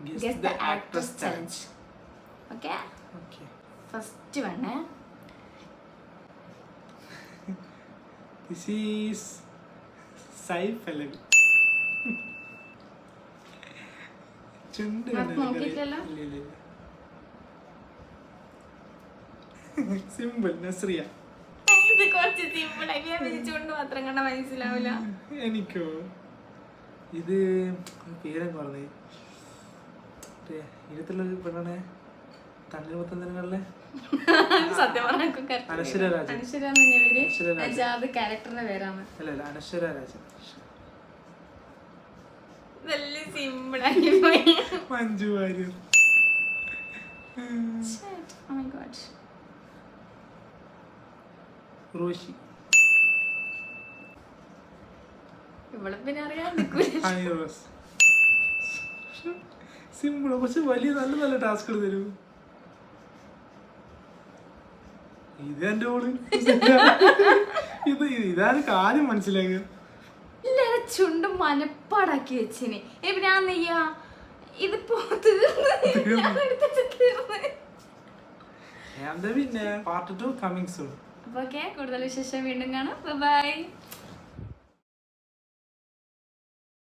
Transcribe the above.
Guess the actress challenge. Okay? Okay. First one. This is Sai Pallavi. ചുണ്ട് നോക്കിയില്ലല്ലോ. Simple Nazriya. ഇത് കുറച്ച് simple ആയി ചുണ്ട് മാത്രം കണ്ട മനസ്സിലാവില്ല. എനിക്കോ ഇത് പേരും പറഞ്ഞേ ഇരുത്തുള്ള പെണ്ണാണ് തണ്ണീർമത്തൻ ദിനങ്ങളിലെ സത്യം പറഞ്ഞ അനശ്വര രാജൻ. അത് ക്യാരക്ടറിന്റെ പേരാണ്. അല്ല അനശ്വര രാജൻ. നല്ല സിമ്പിൾ ആയി പോയി. Manju Warrier. Oh my god. Roshy. ഇവിടെ പിന്നെ അറിയാൻ നിൽക്കൂല. സിമ്പിൾ പക്ഷെ വലിയ നല്ല നല്ല ടാസ്കുകൾ തരൂ. ഇത് എന്റെ ഓള് ഇതാണ് കാര്യം മനസ്സിലാക്കുക. എല്ലാരും ചുണ്ടും മനപ്പാടാക്കി വെച്ചിന്. ഞാൻ നെയ്യാ ഇതിപ്പോ പിന്നെ പാർട്ട് 2 കമ്മിങ് സൂൺ. അപ്പൊ ഓക്കെ, കൂടുതൽ വിശേഷം വീണ്ടും കാണാം. ബൈ.